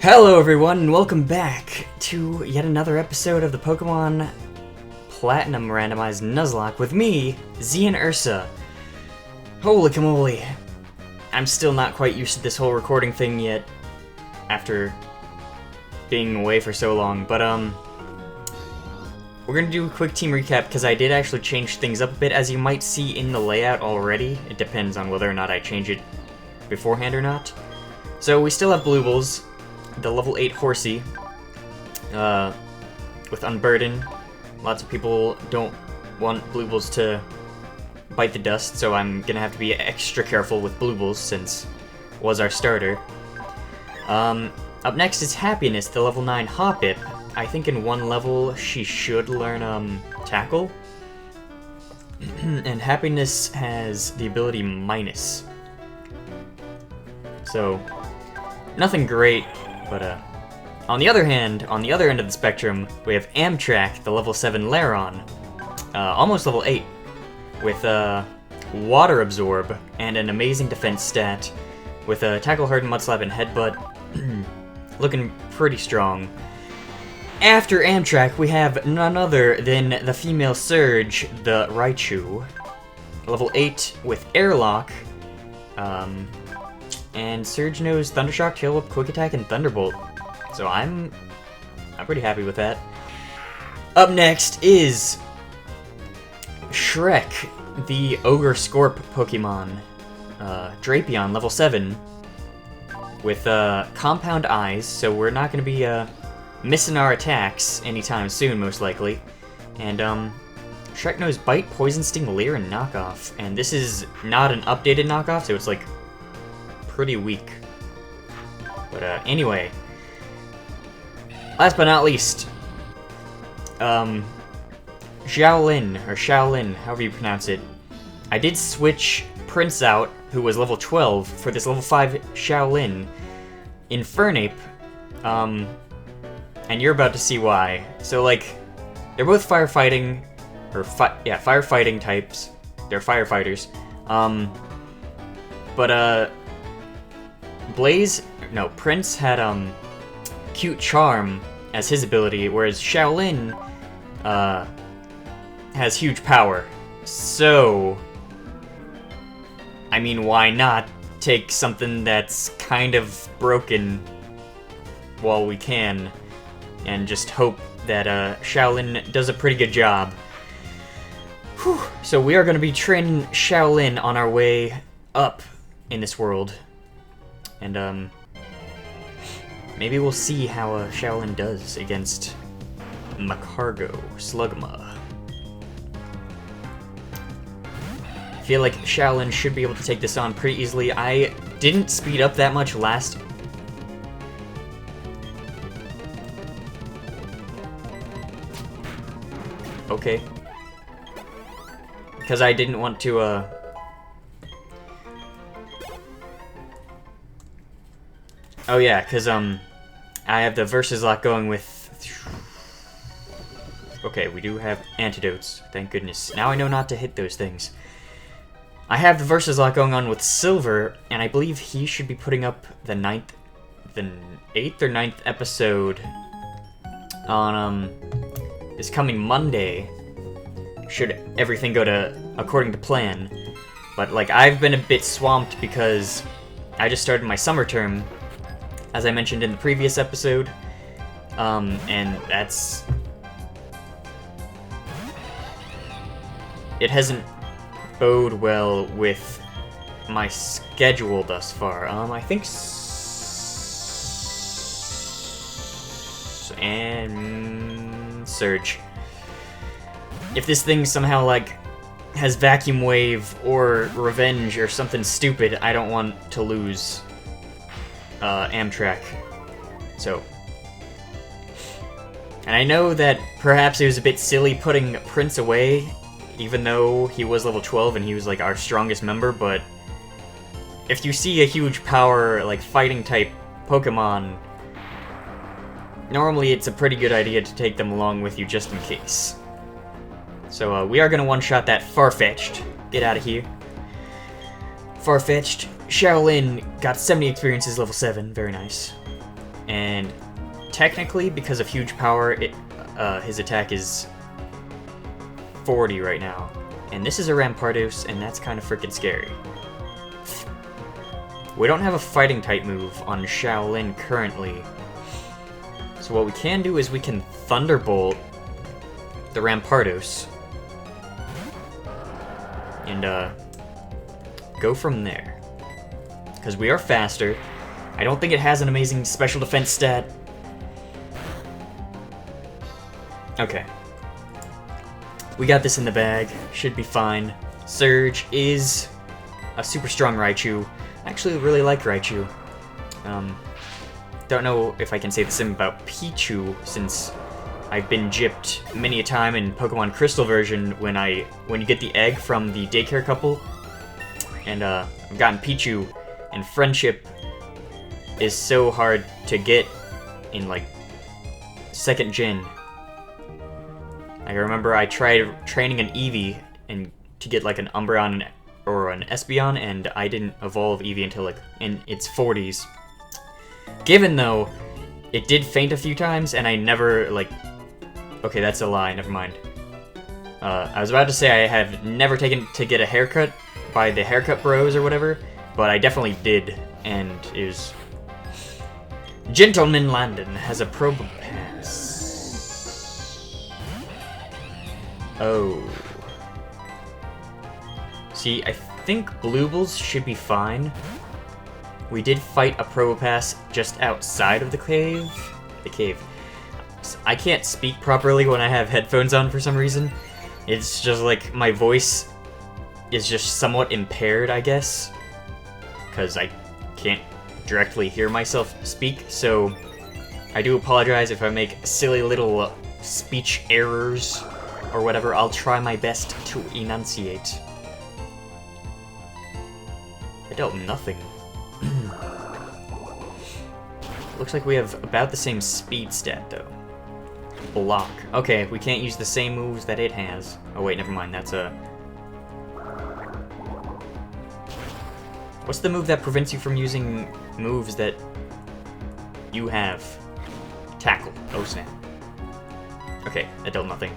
Hello everyone, and welcome back to yet another episode of the Pokémon Platinum Randomized Nuzlocke with me, XeanUrsa. Holy camole. I'm still not quite used to this whole recording thing yet, after being away for so long, but we're gonna do a quick team recap, because I did actually change things up a bit, as you might see in the layout already. It depends on whether or not I change it beforehand or not. So we still have Blueballs, the level 8 Horsey, with Unburden. Lots of people don't want Blueballs to bite the dust, so I'm gonna have to be extra careful with Blueballs, since it was our starter. Up next is Happiness, the level 9 Hoppip. I think in one level she should learn, Tackle. And Happiness has the ability Minus. So, nothing great. But, on the other hand, on the other end of the spectrum, we have Amtrak, the level 7 Lairon, almost level 8, with, Water Absorb, and an amazing defense stat, with Tackle, Harden, Mudslap, and Headbutt, looking pretty strong. After Amtrak, we have none other than the female Surge, the Raichu, level 8, with Airlock, and Surge knows Thundershock, Tail Whip, Quick Attack, and Thunderbolt. So I'm pretty happy with that. Up next is Shrek, the Ogre Scorp Pokemon. Drapion, level 7, with Compound Eyes, so we're not going to be missing our attacks anytime soon, most likely. And Shrek knows Bite, Poison Sting, Leer, and Knockoff. And this is not an updated knockoff, so it's like pretty weak. But anyway, last but not least, Xiaolin, or Shaolin, however you pronounce it. I did switch Prince out, who was level 12, for this level 5 Shaolin, Infernape, and you're about to see why. So, like, they're both firefighting, or firefighting types. They're firefighters. Prince had, Cute Charm as his ability, whereas Shaolin, has huge power. So, I mean, why not take something that's kind of broken while we can, and just hope that, Shaolin does a pretty good job. Whew. So we are going to be training Shaolin on our way up in this world. And, maybe we'll see how Shaolin does against Macargo Slugma. I feel like Shaolin should be able to take this on pretty easily. I didn't speed up that much last... Okay. Because I didn't want to, Oh yeah, because, I have the Versus Lock going with... Okay, we do have antidotes, thank goodness. Now I know not to hit those things. I have the Versus Lock going on with Silver, and I believe he should be putting up the 8th or 9th episode on, this coming Monday, should everything go according to plan. But, like, I've been a bit swamped because I just started my summer term, as I mentioned in the previous episode, and that's... It hasn't bode well with my schedule thus far. I think... And... Surge. If this thing somehow, like, has Vacuum Wave or Revenge or something stupid, I don't want to lose Amtrak. So. And I know that perhaps it was a bit silly putting Prince away, even though he was level 12 and he was, like, our strongest member, but if you see a huge power, like, fighting type Pokemon, normally it's a pretty good idea to take them along with you just in case. So, we are gonna one-shot that Farfetch'd. Get out of here. Farfetch'd. Shaolin got 70 experiences, level 7. Very nice. And technically, because of huge power, his attack is 40 right now. And this is a Rampardos, and that's kind of freaking scary. We don't have a fighting type move on Shaolin currently. So what we can do is we can Thunderbolt the Rampardos. And go from there. Because we are faster. I don't think it has an amazing special defense stat. Okay. We got this in the bag. Should be fine. Surge is a super strong Raichu. I actually really like Raichu. Don't know if I can say the same about Pichu, since I've been gypped many a time in Pokemon Crystal version when you get the egg from the daycare couple. And I've gotten Pichu, and Friendship is so hard to get in like 2nd gen. I remember I tried training an Eevee and to get like an Umbreon or an Espeon, and I didn't evolve Eevee until like in its 40s. Given though, it did faint a few times, and I never like. Okay, that's a lie. Never mind. I was about to say I have never taken to get a haircut by the haircut bros or whatever, but I definitely did, and it was. Gentleman Landon has a probe pass. Oh. See, I think Bluebles should be fine. We did fight a Probopass just outside of the cave. I can't speak properly when I have headphones on for some reason. It's just like my voice is just somewhat impaired, I guess. Because I can't directly hear myself speak, so I do apologize if I make silly little speech errors or whatever. I'll try my best to enunciate. I dealt nothing. Looks like we have about the same speed stat, though. Block. Okay, we can't use the same moves that it has. Oh wait, never mind, that's a... What's the move that prevents you from using moves that you have? Tackle. Oh snap. Okay, that dealt nothing.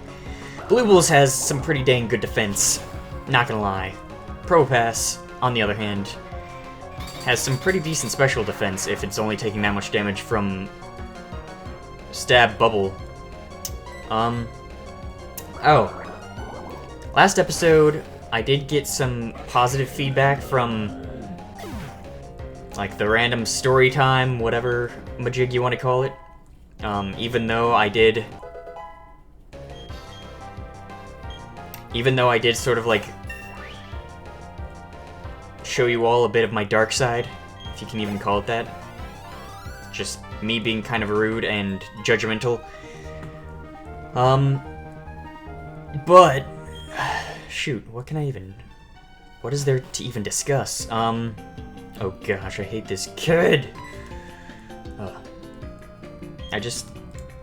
Bluebles has some pretty dang good defense, not gonna lie. Probopass, on the other hand, has some pretty decent special defense if it's only taking that much damage from Stab Bubble. Oh. Last episode, I did get some positive feedback from, like, the random story time, whatever majig you want to call it. Even though I did sort of, like, show you all a bit of my dark side, if you can even call it that. Just me being kind of rude and judgmental. But shoot, what is there to even discuss? Oh gosh, I hate this kid! I just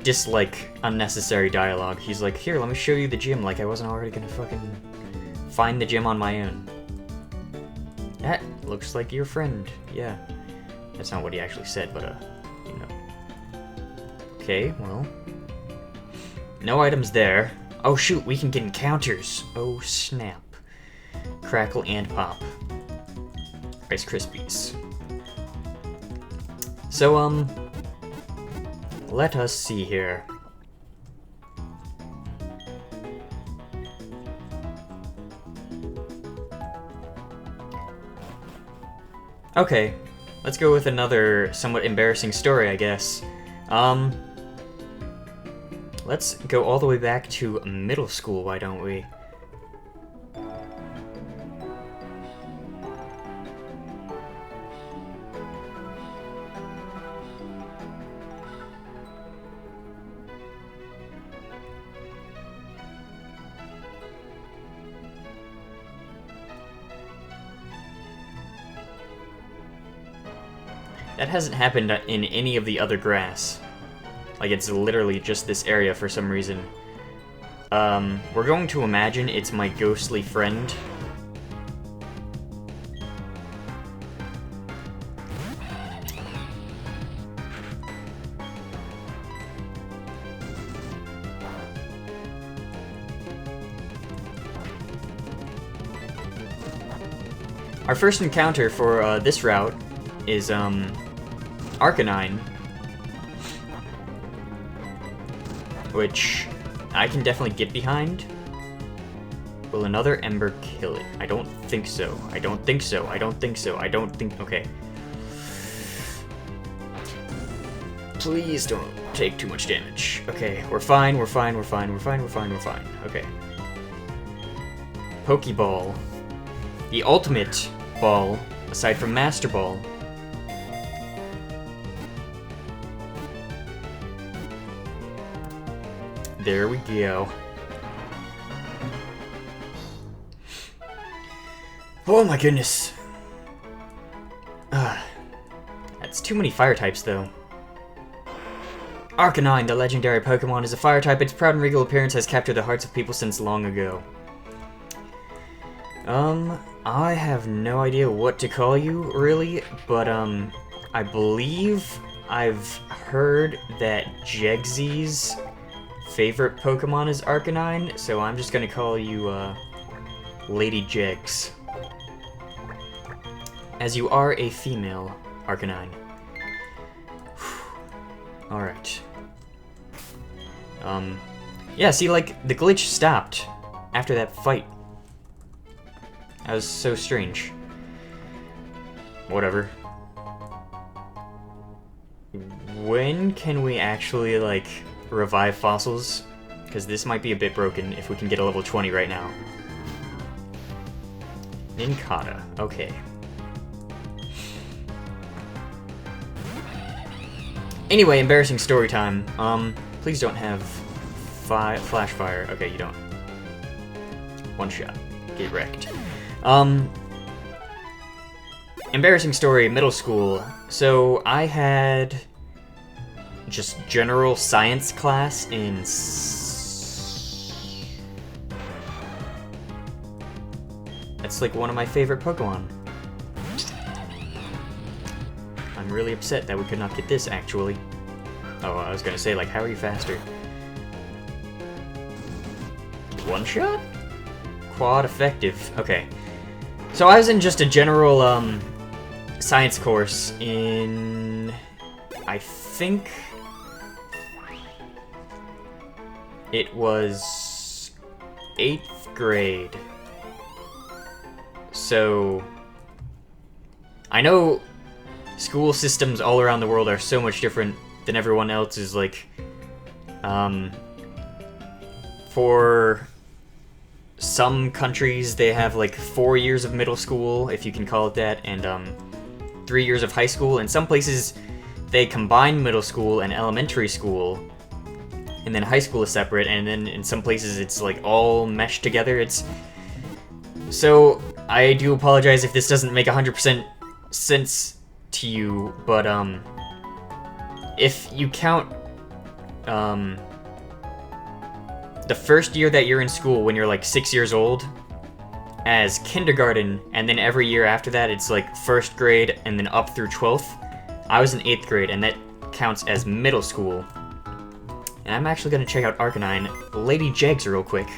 dislike unnecessary dialogue. He's like, here, let me show you the gym, like I wasn't already gonna fucking find the gym on my own. That looks like your friend. Yeah. That's not what he actually said, but, you know. Okay, well. No items there. Oh, shoot, we can get encounters. Oh, snap. Crackle and pop. Rice Krispies. So, let us see here. Okay, let's go with another somewhat embarrassing story, I guess. Let's go all the way back to middle school, why don't we? That hasn't happened in any of the other grass. Like, it's literally just this area for some reason. We're going to imagine it's my ghostly friend. our first encounter for this route is Arcanine, which I can definitely get behind. Will another Ember kill it? I don't think so. I don't think so. I don't think so. I don't think... Okay. Please don't take too much damage. Okay, we're fine, we're fine, we're fine, we're fine, we're fine, we're fine. Okay. Pokeball. The ultimate ball, aside from Master Ball. There we go. Oh my goodness. That's too many fire types, though. Arcanine, the legendary Pokemon, is a fire type. Its proud and regal appearance has captured the hearts of people since long ago. I have no idea what to call you, really, but, I believe I've heard that Jegsy's favorite Pokemon is Arcanine, so I'm just gonna call you, Lady Jegs. As you are a female, Arcanine. Alright. Yeah, see, like, the glitch stopped after that fight. That was so strange. Whatever. When can we actually, like, revive fossils? Because this might be a bit broken if we can get a level 20 right now. Nincada, okay. Anyway, embarrassing story time. Please don't have flash fire. Okay, you don't. One shot. Get wrecked. Embarrassing story, middle school. So, I had just general science class in... That's like one of my favorite Pokemon. I'm really upset that we could not get this, actually. Oh, I was gonna say, like, how are you faster? One shot? Quad effective. Okay. So I was in just a general, science course in... I think... It was... 8th grade. So... I know school systems all around the world are so much different than everyone else's, like... For... some countries, they have like 4 years of middle school, if you can call it that, and 3 years of high school. In some places, they combine middle school and elementary school, and then high school is separate, and then in some places it's like all meshed together. It's... So, I do apologize if this doesn't make 100% sense to you, but if you count the first year that you're in school, when you're like 6 years old, as kindergarten, and then every year after that it's like 1st grade and then up through 12th, I was in 8th grade, and that counts as middle school. And I'm actually going to check out Arcanine, Lady Jegs, real quick.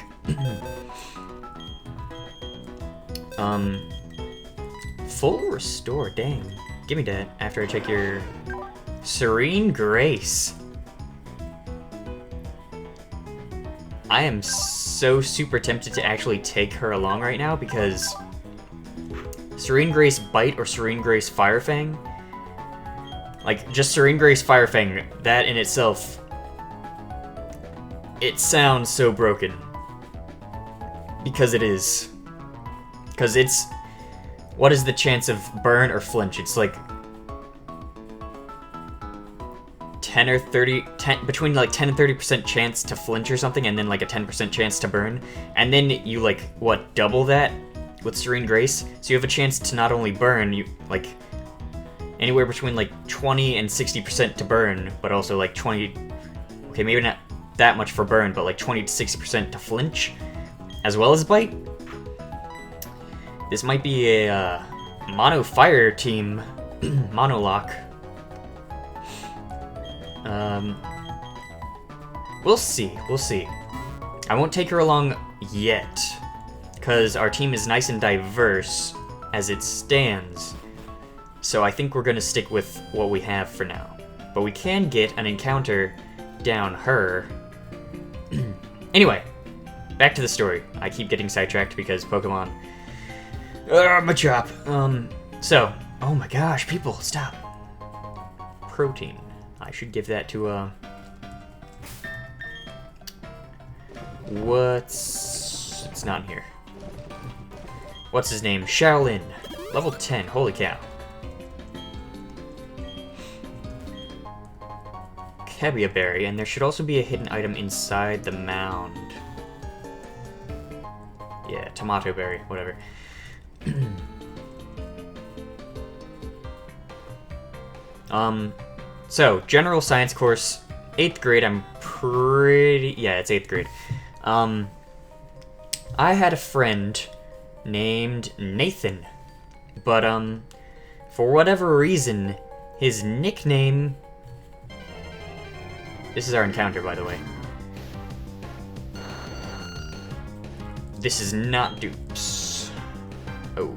Full restore, dang. Give me that after I check your... Serene Grace. I am so super tempted to actually take her along right now, because Serene Grace Bite or Serene Grace Fire Fang, like, just Serene Grace Fire Fang, that in itself, it sounds so broken. Because it is. Because it's... What is the chance of burn or flinch? It's like... 10 or 30, between like 10 and 30% chance to flinch or something, and then like a 10% chance to burn. And then you like, what, double that with Serene Grace? So you have a chance to not only burn, you like, anywhere between like 20 and 60% to burn, but also like 20, okay, maybe not that much for burn, but like 20 to 60% to flinch, as well as bite. This might be a mono fire team, monolock. We'll see, we'll see. I won't take her along yet, because our team is nice and diverse. as it stands. So I think we're gonna stick with what we have for now. But we can get an encounter down her. Anyway, back to the story. I keep getting sidetracked because Pokemon. My chop. So, oh my gosh, people, stop. Protein. I should give that to, it's not in here. What's his name? Shaolin. Level 10, holy cow. Cabia Berry, and there should also be a hidden item inside the mound. Yeah, Tomato Berry, whatever. So, general science course, 8th grade, I'm pretty... Yeah, it's 8th grade. I had a friend named Nathan, but, for whatever reason, his nickname... This is our encounter, by the way. This is not Dupes. Oh.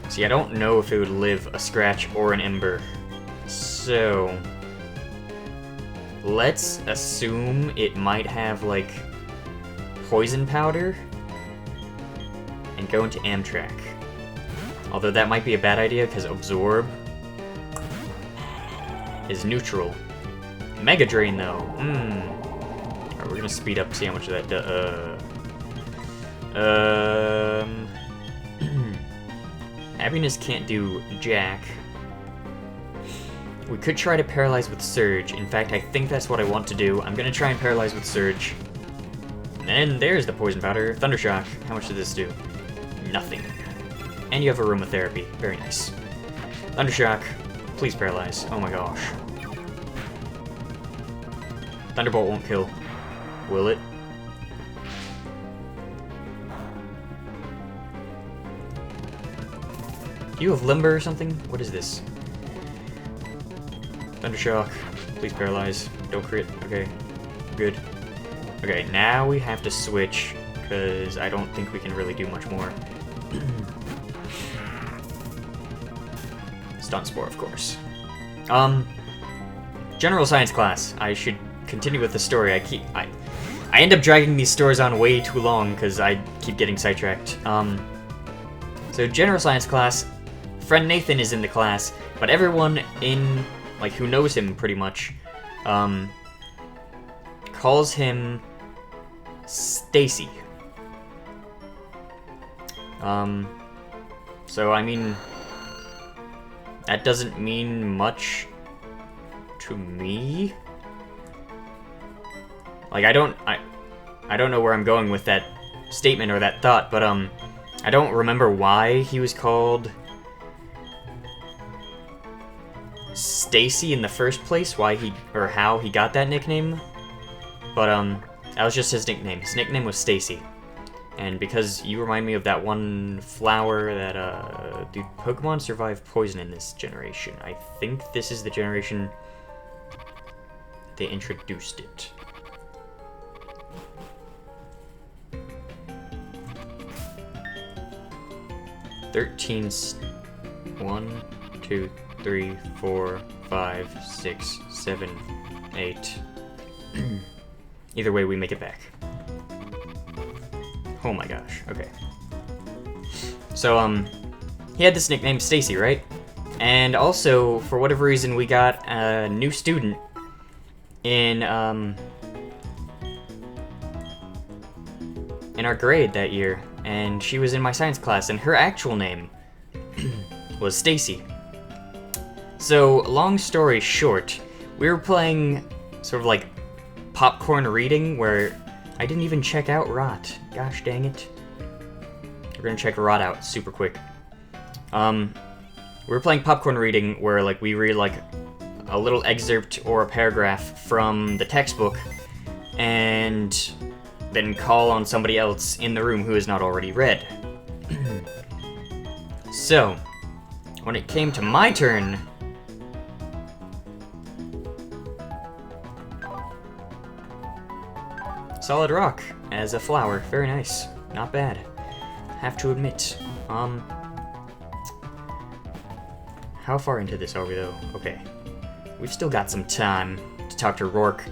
See, I don't know if it would live a scratch or an ember. So... let's assume it might have, like, poison powder and go into Amtrak. Although that might be a bad idea, because Absorb is neutral. Mega Drain, though. Alright, we're gonna speed up, see how much of that does. Happiness can't do jack. We could try to paralyze with Surge. In fact, I think that's what I want to do. I'm gonna try and paralyze with Surge. And then there's the poison powder. Thundershock. How much did this do? Nothing. And you have aromatherapy. Very nice. Thundershock. Please paralyze. Oh my gosh. Thunderbolt won't kill. Will it? Do you have Limber or something? What is this? Thundershock. Please paralyze. Don't crit. Okay. Good. Okay, now we have to switch, because I don't think we can really do much more. Stun Spore, of course. General science class. I should continue with the story. I end up dragging these stories on way too long, because I keep getting sidetracked. So general science class, friend Nathan is in the class, but everyone in, like, who knows him pretty much, calls him Stacey. So I mean, that doesn't mean much to me. Like, I don't know where I'm going with that statement or that thought, but I don't remember why he was called Stacey in the first place, why he, or how he got that nickname, but that was just his nickname. His nickname was Stacey, and because you remind me of that one flower that, do Pokemon survive poison in this generation? I think this is the generation they introduced it. One, 2, 3, 4, 5, 6, 7, 8. Either way, we make it back. Oh my gosh, okay. So, he had this nickname, Stacey, right? And also, for whatever reason, we got a new student in our grade that year, and she was in my science class, and her actual name was Stacey. So, long story short, we were playing sort of like popcorn reading, where I didn't even check out Rot. Gosh dang it. We're gonna check Rot out super quick. We were playing popcorn reading, where like we read like a little excerpt or a paragraph from the textbook, and then call on somebody else in the room who has not already read. So, when it came to my turn, Solid Rock as a flower. Very nice. Not bad. Have to admit. How far into this are we, though? Okay. We've still got some time to talk to Rourke.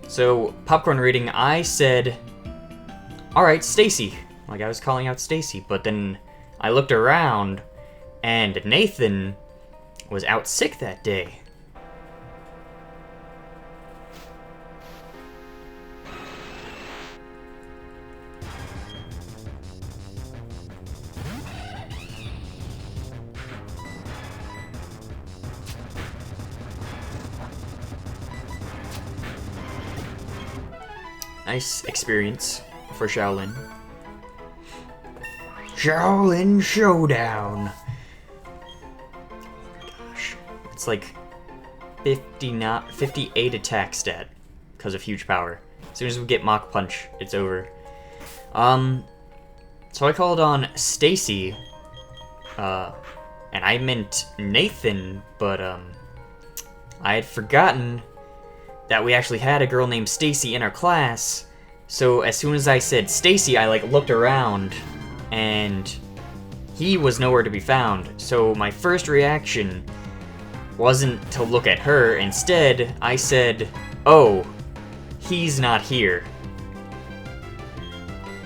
So, popcorn reading, I said, alright, Stacey. Like, I was calling out Stacey, but then I looked around, and Nathan was out sick that day. Nice experience for Shaolin. Shaolin Showdown! Oh my gosh. It's like 58 attack stat because of huge power. As soon as we get Mach Punch, it's over. So I called on Stacey, and I meant Nathan, but I had forgotten that we actually had a girl named Stacey in our class. So as soon as I said Stacey, I like looked around and he was nowhere to be found. So my first reaction wasn't to look at her. Instead, I said, "Oh, he's not here."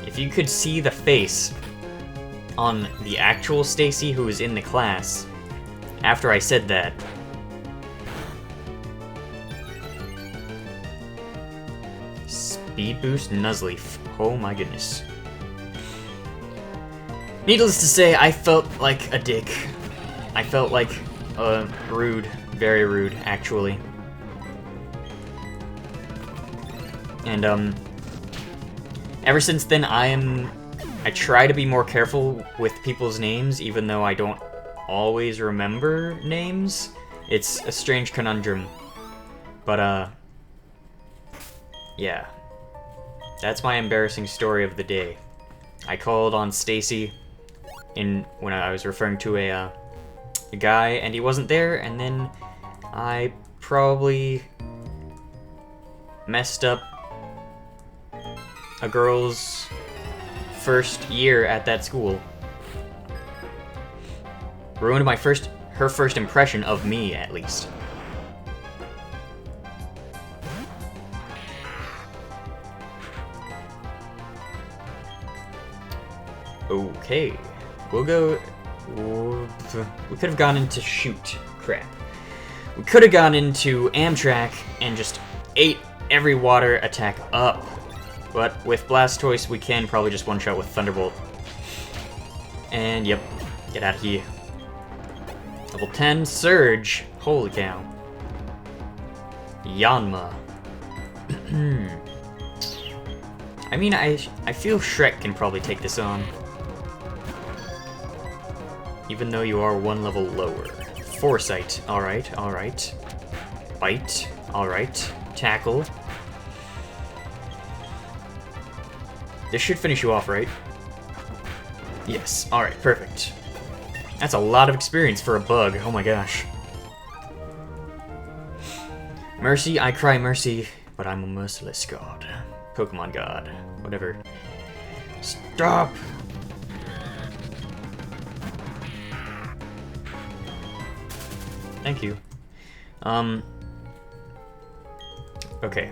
If you could see the face on the actual Stacey who was in the class after I said that. Speed Boost Nuzleaf. Oh my goodness. Needless to say, I felt like a dick. I felt like rude. Very rude, actually. And ever since then, I try to be more careful with people's names, even though I don't always remember names. It's a strange conundrum. But yeah. That's my embarrassing story of the day. I called on Stacey when I was referring to a guy, and he wasn't there, and then I probably messed up a girl's first year at that school. Ruined her first impression of me, at least. Okay, we'll go. We could have gone into shoot. Crap. We could have gone into Amtrak and just ate every water attack up. But with Blastoise, we can probably just one-shot with Thunderbolt. And yep, get out of here. Level 10, Surge. Holy cow. Yanma. I mean, I feel Shrek can probably take this on. Even though you are one level lower. Foresight. Alright, alright. Bite. Alright. Tackle. This should finish you off, right? Yes. Alright, perfect. That's a lot of experience for a bug. Oh my gosh. Mercy, I cry mercy, but I'm a merciless god. Pokemon god. Whatever. Stop! Thank you. Okay.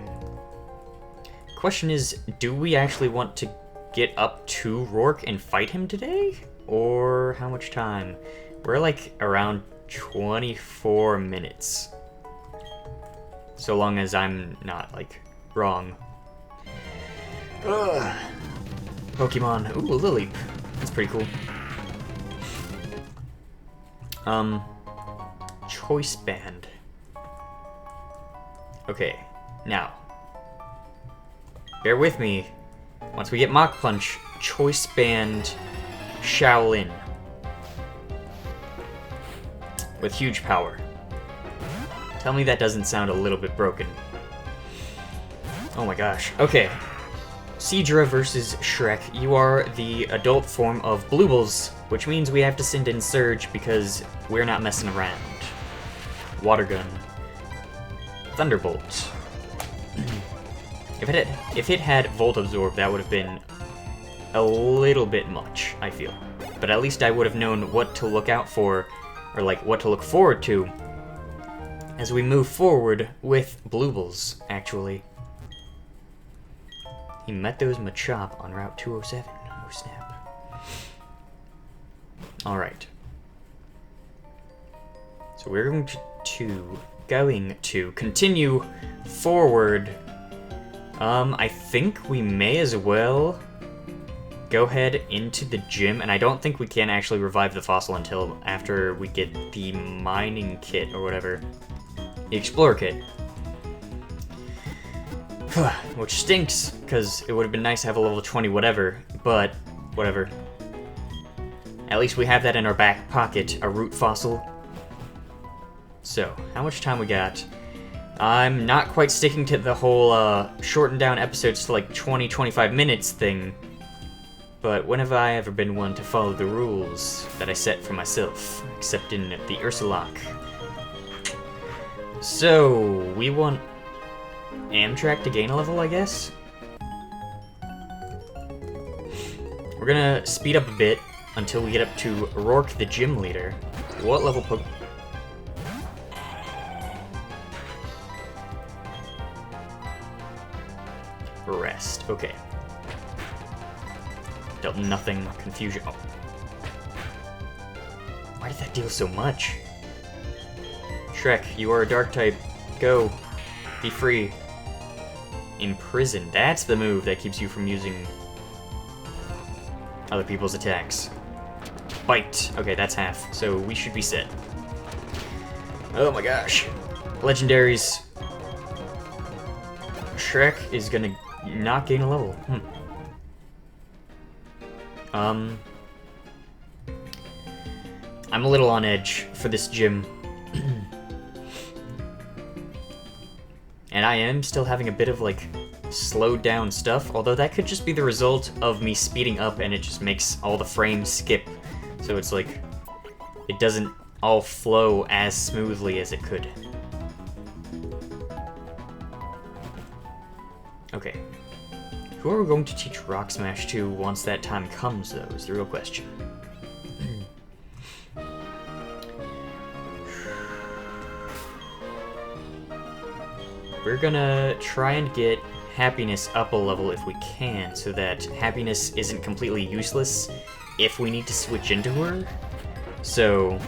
Question is, do we actually want to get up to Rourke and fight him today? Or how much time? We're like around 24 minutes. So long as I'm not, like, wrong. Ugh. Pokemon. Ooh, a Lileep. That's pretty cool. Choice Band. Okay, now. Bear with me. Once we get Mach Punch, Choice Band Shaolin. With huge power. Tell me that doesn't sound a little bit broken. Oh my gosh. Okay. Seadra versus Shrek. You are the adult form of Bluebles, which means we have to send in Surge because we're not messing around. Water Gun. Thunderbolt. If it had Volt Absorb, that would have been a little bit much, I feel. But at least I would have known what to look out for, or like what to look forward to, as we move forward with Bluebles, actually. He met those Machop on Route 207. Oh snap. Alright. So we're going to continue forward. I think we may as well go ahead into the gym, and I don't think we can actually revive the fossil until after we get the mining kit or whatever. The explorer kit. Which stinks, because it would have been nice to have a level 20 whatever, but whatever. At least we have that in our back pocket, a root fossil. So, how much time we got? I'm not quite sticking to the whole shorten down episodes to like 20-25 minutes thing, but when have I ever been one to follow the rules that I set for myself, except in the Ursalings? So, we want Amtrak to gain a level, I guess? We're gonna speed up a bit until we get up to Rourke the gym leader. What level Rest, okay. Dealt nothing, confusion. Oh. Why did that deal so much? Shrek, you are a dark type. Go. Be free. Imprison. That's the move that keeps you from using other people's attacks. Bite. Okay, that's half. So we should be set. Oh my gosh. Legendaries. Shrek is gonna not gain a level. I'm a little on edge for this gym. And I am still having a bit of, like, slowed down stuff, although that could just be the result of me speeding up and it just makes all the frames skip. So it's like, it doesn't all flow as smoothly as it could. Okay. Who are we going to teach Rock Smash to once that time comes, though, is the real question. We're gonna try and get Happiness up a level if we can, so that Happiness isn't completely useless if we need to switch into her. So...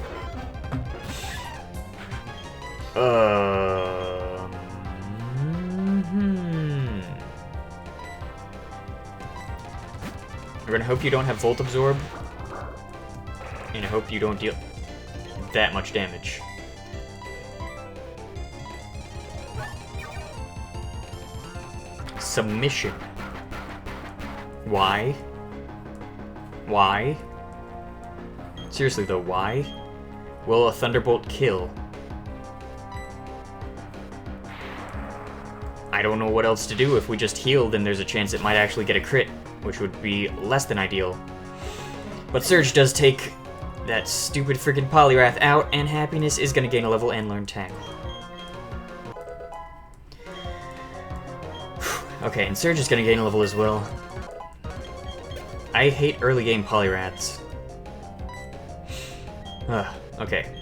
We're gonna hope you don't have Volt Absorb, and I hope you don't deal that much damage. Submission. Why? Why? Seriously though, why? Will a Thunderbolt kill? I don't know what else to do. If we just heal, then there's a chance it might actually get a crit, which would be less than ideal. But Surge does take that stupid freaking Poliwrath out, and Happiness is gonna gain a level and learn Tackle. Okay, and Surge is gonna gain a level as well. I hate early game Poliwraths. Okay.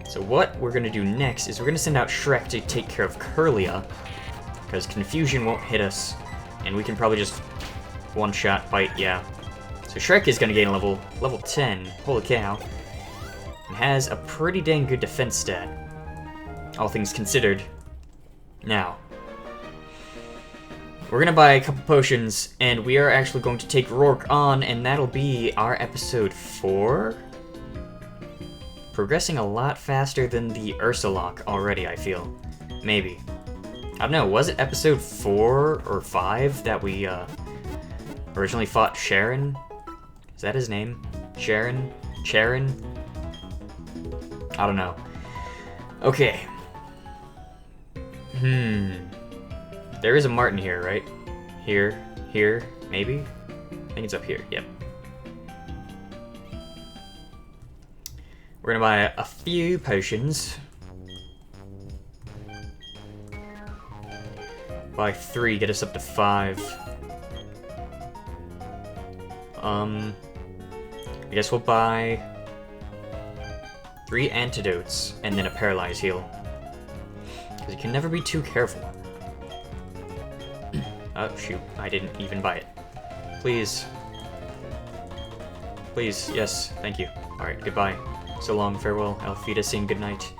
So what we're gonna do next is we're gonna send out Shrek to take care of Curlia, because Confusion won't hit us, and we can probably just one-shot bite, yeah. So Shrek is gonna gain a level 10, holy cow, and has a pretty dang good defense stat, all things considered. Now, we're gonna buy a couple potions, and we are actually going to take Rourke on, and that'll be our episode 4? Progressing a lot faster than the Ursalings already, I feel. Maybe. I don't know, was it episode 4 or 5 that we originally fought Sharon? Is that his name? Sharon? Charon? I don't know. Okay. There is a Martin here, right? Here, maybe? I think it's up here, yep. We're gonna buy a few potions. Buy 3, get us up to 5. I guess we'll buy 3 antidotes and then a paralyze heal. Because you can never be too careful. Oh, shoot. I didn't even buy it. Please. Please, yes, thank you. Alright, goodbye. So long, farewell, Auf Wiedersehen, good night.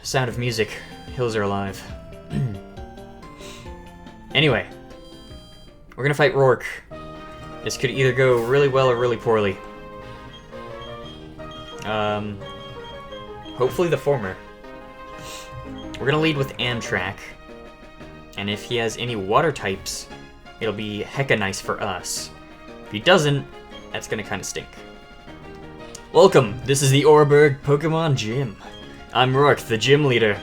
Sound of music. Hills are alive. Anyway. We're gonna fight Rourke. This could either go really well or really poorly. Hopefully the former. We're gonna lead with Amtrak. And if he has any water types, it'll be hecka nice for us. If he doesn't, that's gonna kinda stink. Welcome, this is the Oreburgh Pokemon Gym. I'm Rourke, the gym leader.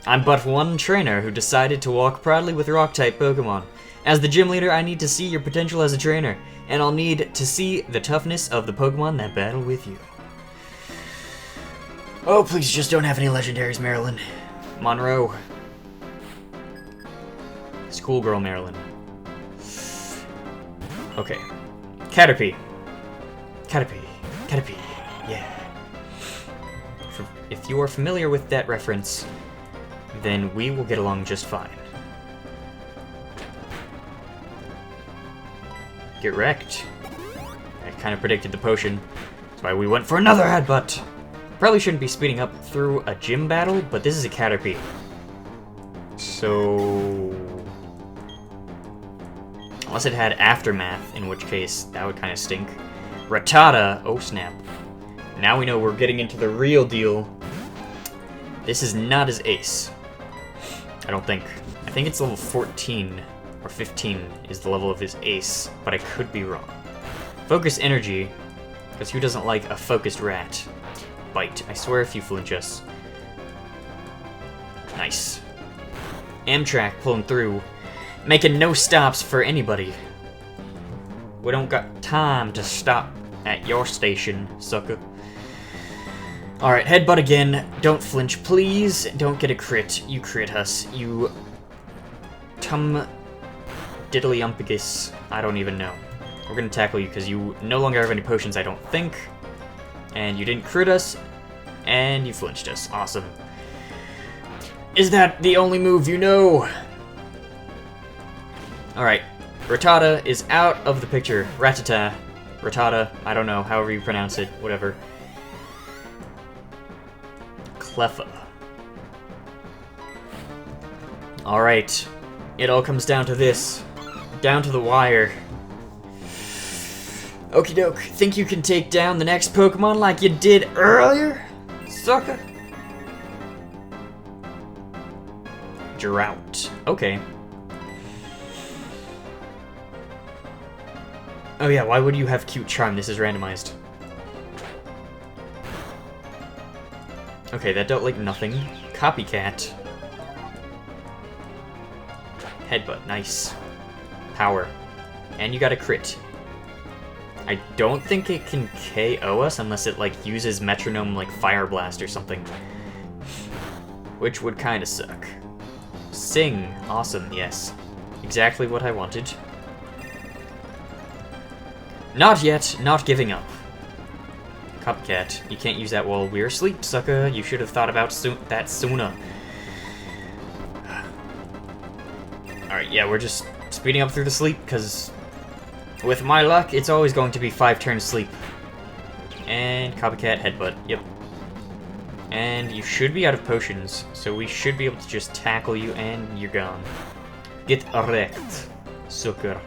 I'm but one trainer who decided to walk proudly with Rock-type Pokemon. As the gym leader, I need to see your potential as a trainer, and I'll need to see the toughness of the Pokemon that battle with you. Oh, please just don't have any legendaries, Marilyn. Monroe. Schoolgirl Marilyn. Okay. Caterpie. Caterpie, yeah. If you are familiar with that reference, then we will get along just fine. Get wrecked. I kind of predicted the potion. That's why we went for another headbutt. Probably shouldn't be speeding up through a gym battle, but this is a Caterpie. So... unless it had Aftermath, in which case that would kind of stink. Rattata, oh snap. Now we know we're getting into the real deal. This is not his ace. I don't think. I think it's level 14 or 15 is the level of his ace, but I could be wrong. Focus energy, because who doesn't like a focused rat? Bite. I swear if you flinch us. Nice. Amtrak pulling through, making no stops for anybody. We don't got time to stop at your station, sucker. Alright, headbutt again. Don't flinch, please. Don't get a crit. You crit us. You... diddly-umpigus. I don't even know. We're gonna tackle you because you no longer have any potions, I don't think. And you didn't crit us. And you flinched us. Awesome. Is that the only move you know? Alright. Rattata is out of the picture. Rattata. Rattata. I don't know. However you pronounce it. Whatever. Cleffa. Alright. It all comes down to this. Down to the wire. Okie doke. Think you can take down the next Pokemon like you did earlier? Sucker. Drought. Okay. Oh yeah, why would you have Cute Charm? This is randomized. Okay, that dealt like nothing. Copycat. Headbutt, nice. Power. And you got a crit. I don't think it can KO us unless it like uses Metronome like Fire Blast or something. Which would kinda suck. Sing. Awesome, yes. Exactly what I wanted. Not yet, not giving up. Copycat, you can't use that while we're asleep, sucker. You should have thought about that sooner. Alright, yeah, we're just speeding up through the sleep, because with my luck, it's always going to be 5 turns sleep. And Copycat headbutt, yep. And you should be out of potions, so we should be able to just tackle you and you're gone. Get wrecked, sucker.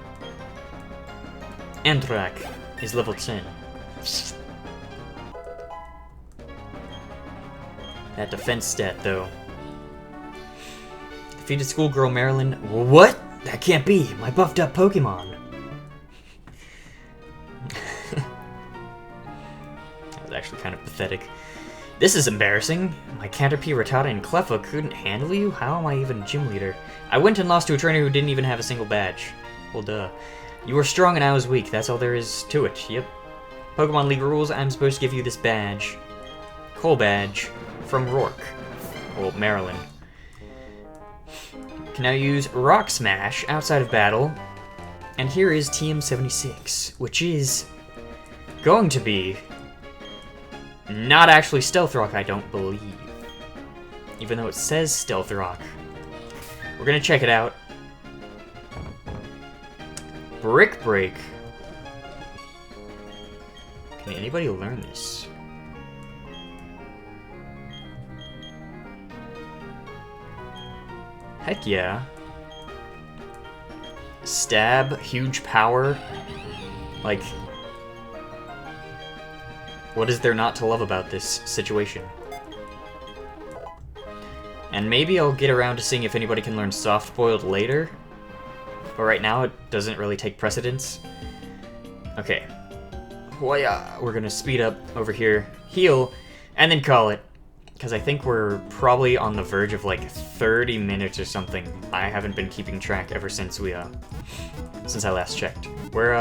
Amtrak is level 10. That defense stat, though. Defeated schoolgirl Marilyn. What? That can't be. My buffed up Pokemon. That was actually kind of pathetic. This is embarrassing. My Caterpie, Rattata, and Cleffa couldn't handle you? How am I even gym leader? I went and lost to a trainer who didn't even have a single badge. Well, duh. You were strong and I was weak. That's all there is to it. Yep. Pokemon League rules. I'm supposed to give you this badge. Coal badge. From Rourke. Well, Marilyn. Can now use Rock Smash outside of battle. And here is TM76, which is going to be not actually Stealth Rock, I don't believe. Even though it says Stealth Rock. We're gonna check it out. Brick Break. Can anybody learn this? Heck yeah. Stab, huge power. Like, what is there not to love about this situation? And maybe I'll get around to seeing if anybody can learn Soft Boiled later. But right now it doesn't really take precedence. Okay. We're gonna speed up over here, heal, and then call it. Because I think we're probably on the verge of like 30 minutes or something. I haven't been keeping track ever since since I last checked. We're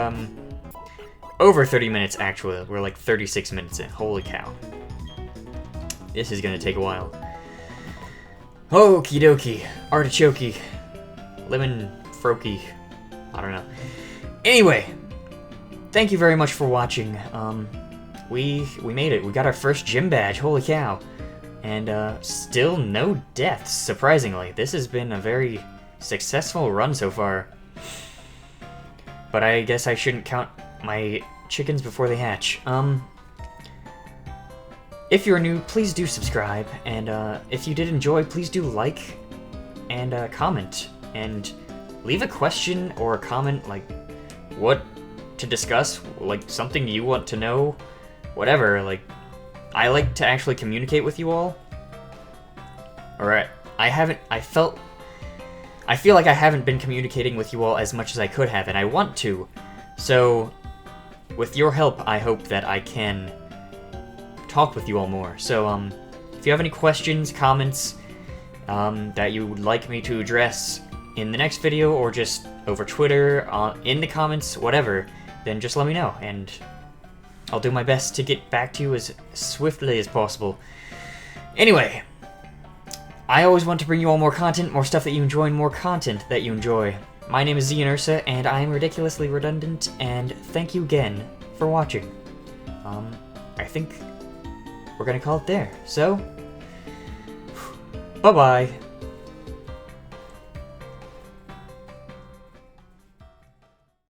over 30 minutes actually. We're like 36 minutes in. Holy cow. This is gonna take a while. Okie dokie. Artichoke. Lemon froky. I don't know. Anyway, thank you very much for watching. We made it. We got our first gym badge. Holy cow. And still no deaths, surprisingly. This has been a very successful run so far. But I guess I shouldn't count my chickens before they hatch. If you're new, please do subscribe. And if you did enjoy, please do like and comment. And leave a question or a comment, like what to discuss, like something you want to know, whatever. Like, I like to actually communicate with you all. Alright, I feel like I haven't been communicating with you all as much as I could have, and I want to. So, with your help, I hope that I can talk with you all more. So, if you have any questions, comments, that you would like me to address in the next video, or just over Twitter, in the comments, whatever, then just let me know, and I'll do my best to get back to you as swiftly as possible. Anyway, I always want to bring you all more content, more stuff that you enjoy, and more content that you enjoy. My name is XeanUrsa, and I am ridiculously redundant, and thank you again for watching. I think we're gonna call it there. So, bye-bye.